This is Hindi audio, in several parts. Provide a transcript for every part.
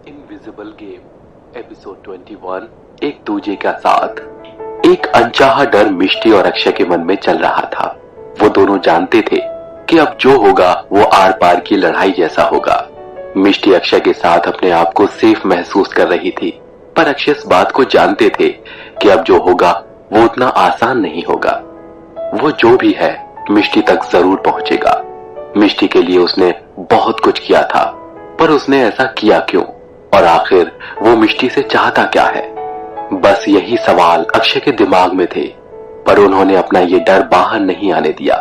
इनविजिबल गेम एपिसोड 21 एक दूजे का साथ। एक अनचाहा डर मिष्टी और अक्षय के मन में चल रहा था। वो दोनों जानते थे कि अब जो होगा वो आर पार की लड़ाई जैसा होगा। मिष्टी अक्षय के साथ अपने आप को सेफ महसूस कर रही थी, पर अक्षय इस बात को जानते थे कि अब जो होगा वो उतना आसान नहीं होगा। वो जो भी है मिष्टी तक जरूर पहुंचेगा। मिष्टी के लिए उसने बहुत कुछ किया था, पर उसने ऐसा किया क्यों और आखिर वो मिष्टी से चाहता क्या है? बस यही सवाल अक्षय के दिमाग में थे, पर उन्होंने अपना ये डर बाहर नहीं आने दिया।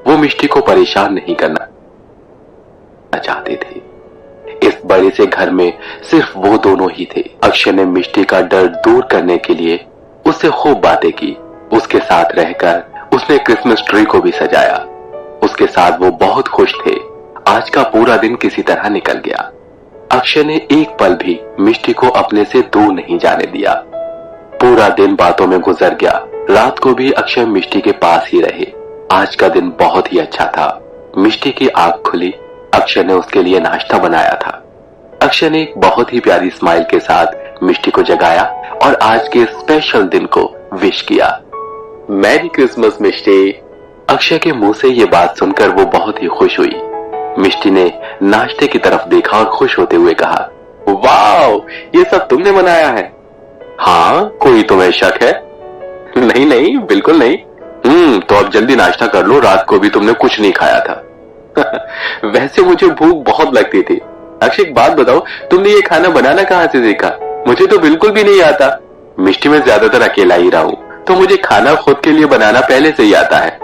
वो मिष्टी को परेशान नहीं करना चाहते थे। इस बड़े से घर में सिर्फ वो दोनों ही थे। अक्षय ने मिष्टी का डर दूर करने के लिए उससे खूब बातें की। उसके साथ रहकर उसने क्रिसमस ट्री को भी सजाया। उसके साथ वो बहुत खुश थे। आज का पूरा दिन किसी तरह निकल गया। अक्षय ने एक पल भी मिष्टी को अपने से दूर नहीं जाने दिया। पूरा दिन बातों में गुजर गया। रात को भी अक्षय मिष्टी के पास ही रहे। आज का दिन बहुत ही अच्छा था। मिष्टी की आंख खुली। अक्षय ने उसके लिए नाश्ता बनाया था। अक्षय ने एक बहुत ही प्यारी स्माइल के साथ मिष्टी को जगाया और आज के स्पेशल दिन को विश किया। मैरी क्रिसमस मिष्टी। अक्षय के मुंह से ये बात सुनकर वो बहुत ही खुश हुई। मिष्टी ने नाश्ते की तरफ देखा और खुश होते हुए कहा, वाओ, ये सब तुमने बनाया है? हाँ, कोई तुम्हें शक है? नहीं नहीं, बिल्कुल नहीं। तो अब जल्दी नाश्ता कर लो, रात को भी तुमने कुछ नहीं खाया था। वैसे मुझे भूख बहुत लगती थी। अक्षय, एक बात बताओ, तुमने ये खाना बनाना कहाँ से सीखा? मुझे तो बिल्कुल भी नहीं आता। मिष्टी में ज्यादातर अकेला ही रहा हूँ, तो मुझे खाना खुद के लिए बनाना पहले से ही आता है।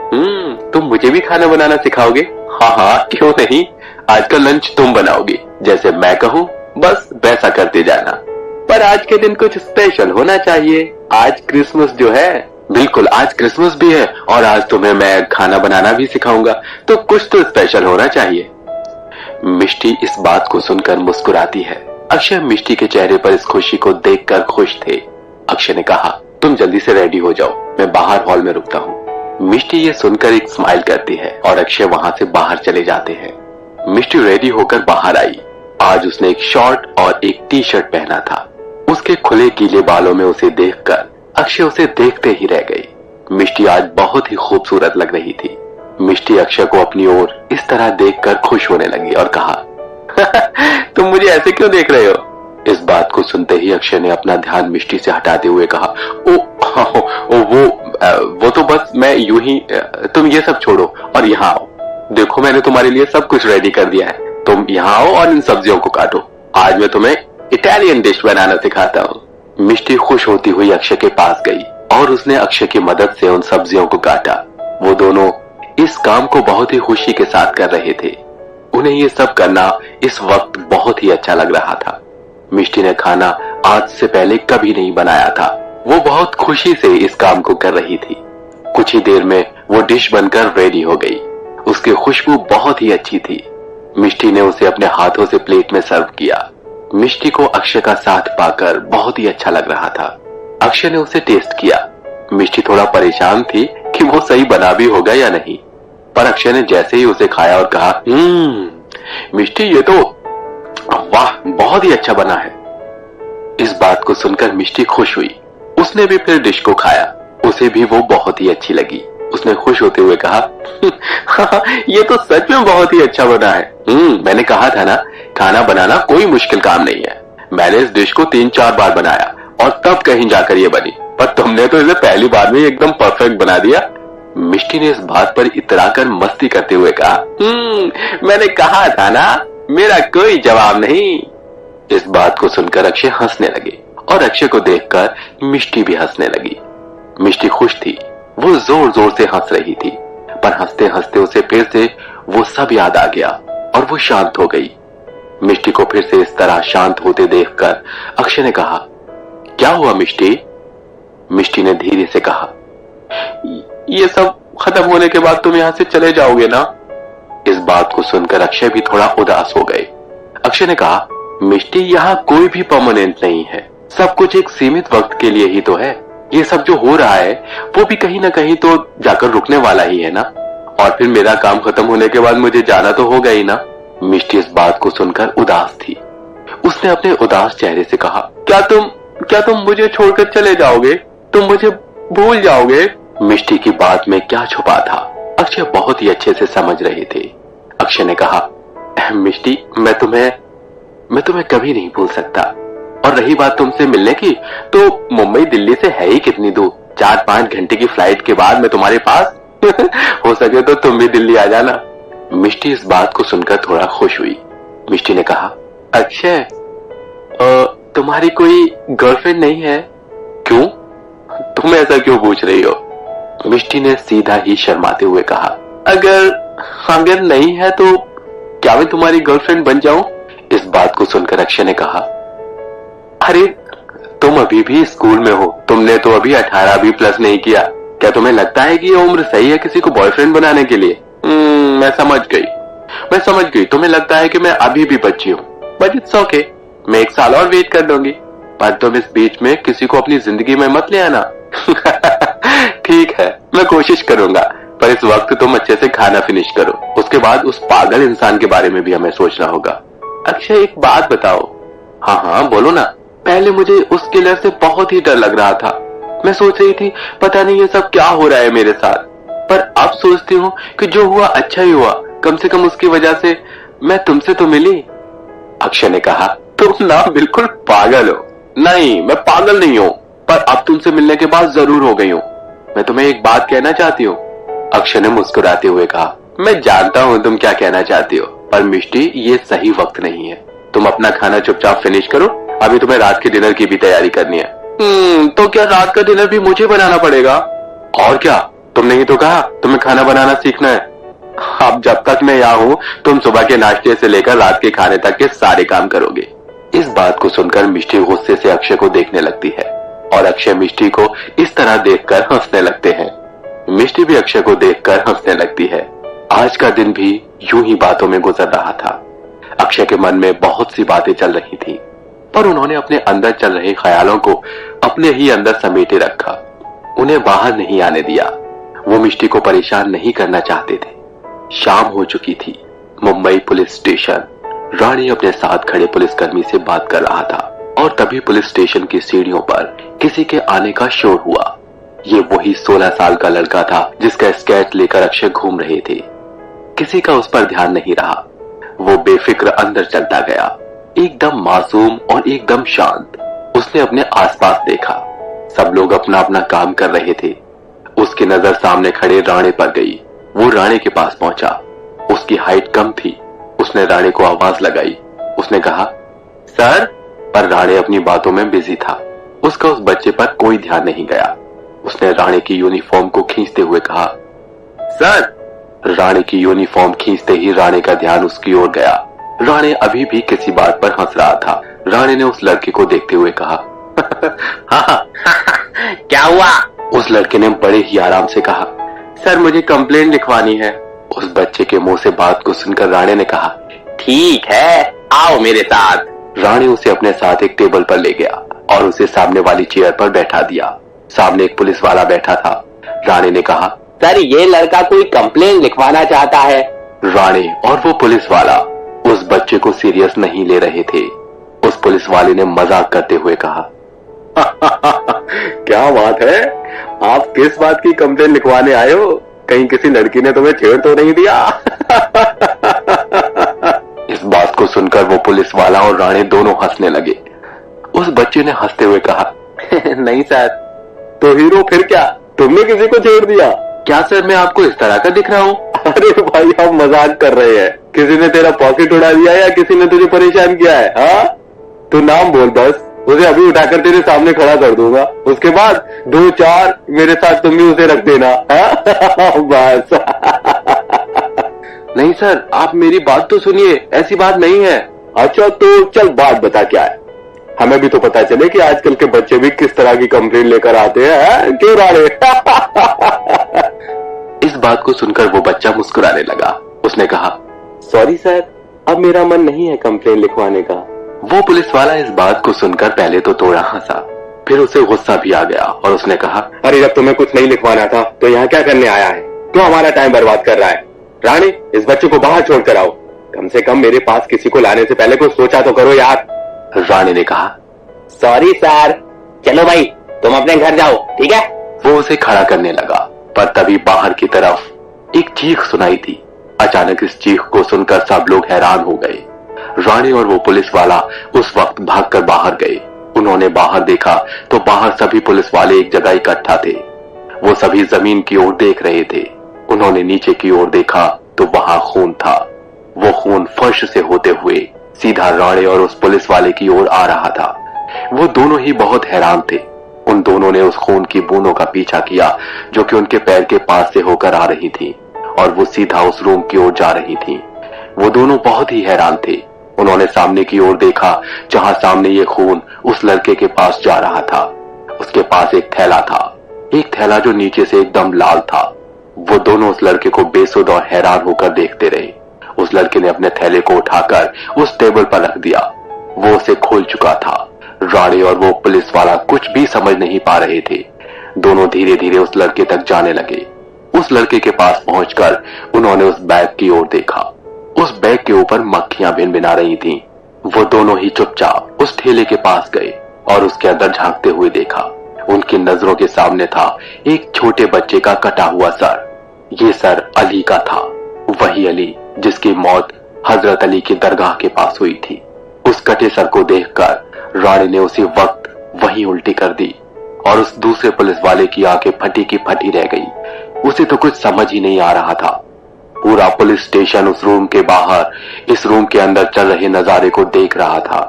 तुम मुझे भी खाना बनाना सिखाओगे? हाँ हाँ, क्यों नहीं। आज का लंच तुम बनाओगी, जैसे मैं कहूँ बस वैसा करते जाना। पर आज के दिन कुछ स्पेशल होना चाहिए। आज क्रिसमस जो है। बिल्कुल, आज क्रिसमस भी है और आज तुम्हें मैं खाना बनाना भी सिखाऊंगा, तो कुछ तो स्पेशल होना चाहिए। मिष्टी इस बात को सुनकर मुस्कुराती है। अक्षय मिष्टी के चेहरे पर इस खुशी को देखकर खुश थे। अक्षय ने कहा, तुम जल्दी से रेडी हो जाओ, मैं बाहर हॉल में रुकता हूँ। मिष्टी ये सुनकर एक स्माइल करती है और अक्षय वहां से बाहर चले जाते हैं। मिष्टी रेडी होकर बाहर आई। आज उसने एक शॉर्ट और एक टी शर्ट पहना था। उसके खुले गीले बालों में उसे देखकर अक्षय उसे देखते ही रह गई। मिष्टी आज बहुत ही खूबसूरत लग रही थी। मिष्टी अक्षय को अपनी ओर इस तरह देखकर खुश होने लगी और कहा, तुम मुझे ऐसे क्यों देख रहे हो? इस बात को सुनते ही अक्षय ने अपना ध्यान मिष्टी से हटाते हुए कहा, वो तो बस मैं यूं ही। तुम ये सब छोड़ो और यहाँ आओ। देखो, मैंने तुम्हारे लिए सब कुछ रेडी कर दिया है। तुम यहाँ आओ और इन सब्जियों को काटो। आज मैं तुम्हें इटालियन डिश बनाना सिखाता हूँ। मिष्टी खुश होती हुई अक्षय के पास गई और उसने अक्षय की मदद से उन सब्जियों को काटा। वो दोनों इस काम को बहुत ही खुशी के साथ कर रहे थे। उन्हें ये सब करना इस वक्त बहुत ही अच्छा लग रहा था। मिष्टी ने खाना आज से पहले कभी नहीं बनाया था। वो बहुत खुशी से इस काम को कर रही थी। कुछ ही देर में वो डिश बनकर रेडी हो गई। उसकी खुशबू बहुत ही अच्छी थी। मिष्टी ने उसे अपने हाथों से प्लेट में सर्व किया। मिष्टी को अक्षय का साथ पाकर बहुत ही अच्छा लग रहा था। अक्षय ने उसे टेस्ट किया। मिष्टी थोड़ा परेशान थी कि वो सही बना भी होगा या नहीं, पर अक्षय ने जैसे ही उसे खाया और कहा, मिष्टी, ये तो वाह, बहुत ही अच्छा बना है। इस बात को सुनकर मिष्टी खुश हुई। उसने भी फिर डिश को खाया। उसे भी वो बहुत ही अच्छी लगी। उसने खुश होते हुए कहा, ये तो सच में बहुत ही अच्छा बना है। मैंने कहा था ना, खाना बनाना कोई मुश्किल काम नहीं है। मैंने इस डिश को 3-4 बार बनाया और तब कहीं जाकर ये बनी, पर तुमने तो इसे पहली बार में एकदम परफेक्ट बना दिया। मिष्टी ने इस बात पर इतराकर मस्ती करते हुए कहा, मैंने कहा था ना, मेरा कोई जवाब नहीं। इस बात को सुनकर अक्षय हंसने लगे और अक्षय को देखकर मिष्टी भी हंसने लगी। मिष्टी खुश थी। वो जोर जोर से हंस रही थी, पर हंसते हंसते उसे फिर से वो सब याद आ गया और वो शांत हो गई। मिष्टी को फिर से इस तरह शांत होते देखकर अक्षय ने कहा, क्या हुआ मिष्टी? मिष्टी ने धीरे से कहा, ये सब खत्म होने के बाद तुम यहाँ से चले जाओगे ना? इस बात को सुनकर अक्षय भी थोड़ा उदास हो गए। अक्षय ने कहा, मिष्टी, यहाँ कोई भी परमानेंट नहीं है। सब कुछ एक सीमित वक्त के लिए ही तो है। ये सब जो हो रहा है वो भी कहीं ना कहीं तो जाकर रुकने वाला ही है ना, और फिर मेरा काम खत्म होने के बाद मुझे जाना तो होगा ही ना। मिष्टी इस बात को सुनकर उदास थी। उसने अपने उदास चेहरे से कहा, क्या तुम मुझे छोड़कर चले जाओगे? तुम मुझे भूल जाओगे? मिष्टी की बात में क्या छुपा था, अक्षय बहुत ही अच्छे से समझ रहे थे। अक्षय ने कहा, मिष्टी, मैं तुम्हें कभी नहीं भूल सकता। और रही बात तुमसे मिलने की, तो मुंबई दिल्ली से है ही कितनी दूर, 4-5 घंटे की फ्लाइट के बाद मैं तुम्हारे पास हो सके तो तुम भी दिल्ली आ जाना। मिष्टी इस बात को सुनकर थोड़ा खुश हुई। मिष्टी ने कहा, अक्षय, तुम्हारी कोई गर्लफ्रेंड नहीं है? क्यों? तुम ऐसा क्यों पूछ रही हो? मिष्टी ने सीधा ही शर्माते हुए कहा, अगर नहीं है तो क्या मैं तुम्हारी गर्लफ्रेंड बन जाऊं? इस बात को सुनकर अक्षय ने कहा, अरे तुम अभी भी स्कूल में हो, तुमने तो अभी 18 भी प्लस नहीं किया। क्या तुम्हें लगता है कि ये उम्र सही है किसी को बॉयफ्रेंड बनाने के लिए? मैं समझ गई, तुम्हें लगता है कि मैं अभी भी बच्ची हूँ, बट इट्स ओके, मैं 1 साल और वेट कर लूंगी, पर तुम इस बीच में किसी को अपनी जिंदगी में मत ले आना। ठीक है, मैं कोशिश करूंगा, पर इस वक्त तुम अच्छे से खाना फिनिश करो, उसके बाद उस पागल इंसान के बारे में भी हमें सोचना होगा। अक्षय, एक बात बताओ। हाँ बोलो ना। पहले मुझे उस किलर से बहुत ही डर लग रहा था, मैं सोच रही थी पता नहीं ये सब क्या हो रहा है मेरे साथ, पर अब सोचती हूँ कि जो हुआ अच्छा ही हुआ, कम से कम उसकी वजह से मैं तुमसे तो मिली। अक्षय ने कहा, तुम ना बिल्कुल पागल हो। नहीं, मैं पागल नहीं हूँ, पर अब तुमसे मिलने के बाद जरूर हो गई हूँ। मैं तुम्हें एक बात कहना चाहती हूँ। अक्षय ने मुस्कुराते हुए कहा, मैं जानता हूँ तुम क्या कहना चाहती हो, पर मिष्टी, ये सही वक्त नहीं है। तुम अपना खाना चुपचाप फिनिश करो, अभी तुम्हें रात के डिनर की भी तैयारी करनी है। तो क्या रात का डिनर भी मुझे बनाना पड़ेगा? और क्या, तुमने ही तो कहा तुम्हें खाना बनाना सीखना है। अब जब तक मैं यहाँ हूँ, तुम सुबह के नाश्ते से लेकर रात के खाने तक के सारे काम करोगे। इस बात को सुनकर मिष्टी गुस्से से अक्षय को देखने लगती है, और अक्षय मिष्टी को इस तरह देखकर हंसने लगते हैं। मिष्टी भी अक्षय को देखकर हंसने लगती है। आज का दिन भी यूं ही बातों में गुजर रहा था। अक्षय के मन में बहुत सी बातें चल रही थी, पर उन्होंने अपने अंदर चल रहे ख्यालों को अपने ही अंदर समेटे रखा, उन्हें बाहर नहीं आने दिया। वो मिष्टी को परेशान नहीं करना चाहते थे। शाम हो चुकी थी। Mumbai police station. रानी अपने साथ खड़े पुलिसकर्मी से बात कर रहा था, और तभी पुलिस स्टेशन की सीढ़ियों पर किसी के आने का शोर हुआ। ये वही 16 साल का लड़का था जिसका स्केट लेकर अक्षय घूम रहे थे। किसी का उस पर ध्यान नहीं रहा। वो बेफिक्र अंदर चलता गया, एकदम मासूम और एकदम शांत। उसने अपने आसपास देखा, सब लोग अपना अपना काम कर रहे थे। उसकी नजर सामने खड़े राणे पर गई। वो राणे के पास पहुंचा। उसकी हाइट कम थी। उसने राणे को आवाज लगाई। उसने कहा, सर, पर राणे अपनी बातों में बिजी था। उसका उस बच्चे पर कोई ध्यान नहीं गया। उसने राणे की यूनिफॉर्म को खींचते हुए कहा, सर। राणे की यूनिफॉर्म खींचते ही राणे का ध्यान उसकी ओर गया। राणे अभी भी किसी बात पर हंस रहा था। राणे ने उस लड़के को देखते हुए कहा, क्या हुआ? उस लड़के ने बड़े ही आराम से कहा, सर, मुझे कंप्लेंट लिखवानी है। उस बच्चे के मुंह से बात को सुनकर राणे ने कहा, ठीक है, आओ मेरे साथ। राणे उसे अपने साथ एक टेबल पर ले गया और उसे सामने वाली चेयर पर बैठा दिया। सामने एक पुलिस वाला बैठा था। राणे ने कहा, सर, ये लड़का कोई कंप्लेंट लिखवाना चाहता है। राणे और वो पुलिस वाला उस बच्चे को सीरियस नहीं ले रहे थे। उस पुलिस वाले ने मजाक करते हुए कहा, क्या बात है, आप किस बात की कंप्लेंट लिखवाने आए हो? कहीं किसी लड़की ने तुम्हें छेड़ तो नहीं दिया? इस बात को सुनकर वो पुलिस वाला और राणे दोनों हंसने लगे। उस बच्चे ने हंसते हुए कहा, नहीं सर। तो हीरो, फिर क्या, तुमने किसी को छेड़ दिया? क्या सर, मैं आपको इस तरह का दिख रहा हूँ? अरे भाई, हम मजाक कर रहे हैं। किसी ने तेरा पॉकेट उड़ा दिया या किसी ने तुझे परेशान किया है? हाँ, तू नाम बोल बस, उसे अभी उठाकर तेरे सामने खड़ा कर दूंगा। उसके बाद 2-4 मेरे साथ तुम भी उसे रख देना। बस। नहीं सर, आप मेरी बात तो सुनिए, ऐसी बात नहीं है। अच्छा, तो चल बात बता क्या है, हमें भी तो पता चले कि आजकल के बच्चे भी किस तरह की कंप्लेंट लेकर आते हैं। क्यों राणे? इस बात को सुनकर वो बच्चा मुस्कुराने लगा। उसने कहा, सॉरी सर, अब मेरा मन नहीं है कंप्लेंट लिखवाने का। वो पुलिस वाला इस बात को सुनकर पहले तो थोड़ा हंसा, फिर उसे गुस्सा भी आ गया और उसने कहा, अरे जब तुम्हें कुछ नहीं लिखवाना था तो यहाँ क्या करने आया है? क्यों हमारा टाइम बर्बाद कर रहा है? राणे, इस बच्चे को बाहर छोड़ कर आओ। कम से कम मेरे पास किसी को लाने से पहले कुछ सोचा तो करो यार। राणे ने कहा। सॉरी सर, चलो भाई तुम अपने घर जाओ, ठीक है। वो उसे खड़ा करने लगा, पर तभी बाहर की तरफ एक चीख सुनाई दी। अचानक इस चीख को सुनकर सब लोग हैरान हो गए। राणे और वो पुलिस वाला उस वक्त भागकर बाहर गए। उन्होंने बाहर देखा तो बाहर सभी पुलिस वाले एक जगह इकट्ठा थे। वो सभी जमीन की ओर देख रहे थे। उन्होंने नीचे की ओर देखा तो वहां खून था। वो खून फर्श से होते हुए सीधा राणे और उस पुलिस वाले की ओर आ रहा था। वो दोनों ही बहुत हैरान थे। उन दोनों ने उस खून की बूंदों का पीछा किया जो कि उनके पैर के पास से होकर आ रही थी और वो सीधा उस रूम की ओर जा रही थी। वो दोनों बहुत ही हैरान थे। उन्होंने सामने की ओर देखा जहां सामने ये खून उस लड़के के पास जा रहा था। उसके पास एक थैला था, एक थैला जो नीचे से एकदम लाल था। वो दोनों उस लड़के को बेसुध और हैरान होकर देखते रहे। उस लड़के ने अपने थैले को उठाकर उस टेबल पर रख दिया। वो उसे खोल चुका था। राणे और वो पुलिस वाला कुछ भी समझ नहीं पा रहे थे। दोनों धीरे धीरे उस लड़के तक जाने लगे। उस लड़के के पास पहुंचकर उन्होंने उस बैग की ओर देखा। उस बैग के ऊपर मक्खियां भिनभिना रही थीं। वो दोनों ही चुपचाप उस ठेले के पास गए और उसके अंदर झांकते हुए देखा। उनकी नजरों के सामने था एक छोटे बच्चे का कटा हुआ सर। ये सर अली का था, वही अली जिसकी मौत हजरत अली की दरगाह के पास हुई थी। उस कटे सर को देखकर राणे ने उसी वक्त वहीं उल्टी कर दी और उस दूसरे पुलिस वाले की आंखें फटी की फटी रह गई। उसे तो कुछ समझ ही नहीं आ रहा था। पूरा पुलिस स्टेशन उस रूम के बाहर इस रूम के अंदर चल रहे नजारे को देख रहा था।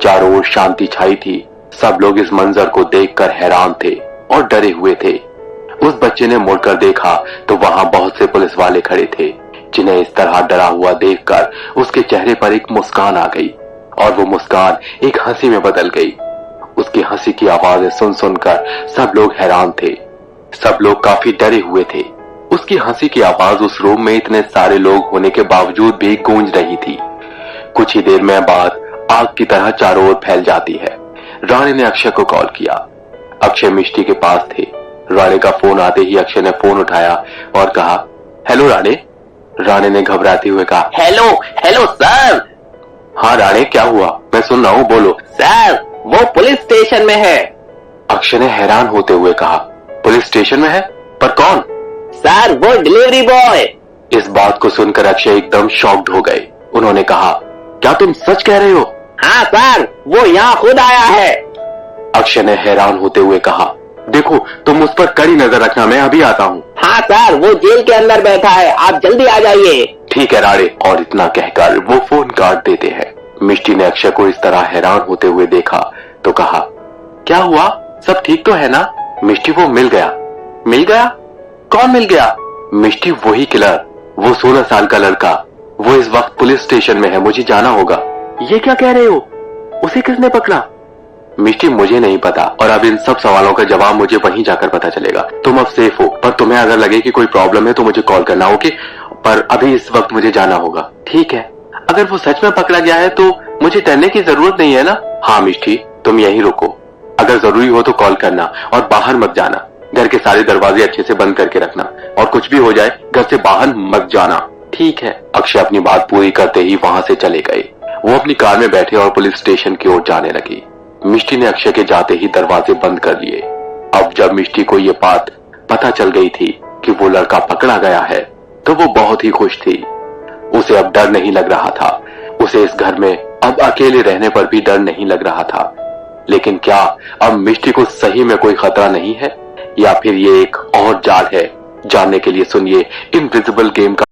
चारों ओर शांति छाई थी। सब लोग इस मंजर को देखकर हैरान थे और डरे हुए थे। उस बच्चे ने मुड़कर देखा तो वहां बहुत से पुलिस वाले खड़े थे, जिन्हें इस तरह डरा हुआ देखकर उसके चेहरे पर एक मुस्कान आ गई और वो मुस्कान एक हंसी में बदल गई। उसकी हंसी की आवाजें सुन सुनकर सब लोग हैरान थे। सब लोग काफी डरे हुए थे। उसकी हंसी की आवाज उस रूम में इतने सारे लोग होने के बावजूद भी गूंज रही थी। कुछ ही देर में बाद आग की तरह चारों ओर फैल जाती है। राणे ने अक्षय को कॉल किया। अक्षय मिष्टी के पास थे। राणे का फोन आते ही अक्षय ने फोन उठाया और कहा, हेलो राणे। राणे ने घबराते हुए कहा, हेलो हेलो सर। हाँ राणे, क्या हुआ? मैं सुन रहा हूँ, बोलो। सर वो पुलिस स्टेशन में है। अक्षय ने हैरान होते हुए कहा, पुलिस स्टेशन में है? पर कौन? सर वो डिलीवरी बॉय। इस बात को सुनकर अक्षय एकदम शॉक्ड हो गए। उन्होंने कहा, क्या तुम सच कह रहे हो? हाँ सर, वो यहाँ खुद आया है। अक्षय ने हैरान होते हुए कहा, देखो तुम उस पर कड़ी नजर रखना, मैं अभी आता हूँ। हाँ सर, वो जेल के अंदर बैठा है, आप जल्दी आ जाइए। ठीक है राणे। और इतना कहकर वो फोन काट देते हैं। मिष्टी ने अक्षय को इस तरह हैरान होते हुए देखा तो कहा, क्या हुआ? सब ठीक तो है ना? मिष्टी, वो मिल गया। मिल गया? कौन मिल गया? मिष्टी, वही किलर, वो 16 साल का लड़का। वो इस वक्त पुलिस स्टेशन में है, मुझे जाना होगा। ये क्या कह रहे हो? उसे किसने पकड़ा? मिष्टी, मुझे नहीं पता और अब इन सब सवालों का जवाब मुझे वहीं जाकर पता चलेगा। तुम अब सेफ हो, पर तुम्हें अगर लगे कि कोई प्रॉब्लम है तो मुझे कॉल करना, ओके? पर अभी इस वक्त मुझे जाना होगा। ठीक है। अगर वो सच में पकड़ा गया है तो मुझे डरने की जरूरत नहीं है ना? हाँ मिष्टी, तुम यहीं रुको। अगर जरूरी हो तो कॉल करना और बाहर मत जाना। घर के सारे दरवाजे अच्छे से बंद करके रखना और कुछ भी हो जाए घर से बाहर मत जाना। ठीक है। अक्षय अपनी बात पूरी करते ही वहां से चले गए। वो अपनी कार में बैठे और पुलिस स्टेशन की ओर जाने लगी। मिष्टी ने अक्षय के जाते ही दरवाजे बंद कर लिए। अब जब मिष्टी को ये बात पता चल गई थी कि वो लड़का पकड़ा गया है तो वो बहुत ही खुश थी। उसे अब डर नहीं लग रहा था। उसे इस घर में अब अकेले रहने पर भी डर नहीं लग रहा था। लेकिन क्या अब मिष्टी को सही में कोई खतरा नहीं है या फिर ये एक और जाल है? जानने के लिए सुनिए इनविजिबल गेम का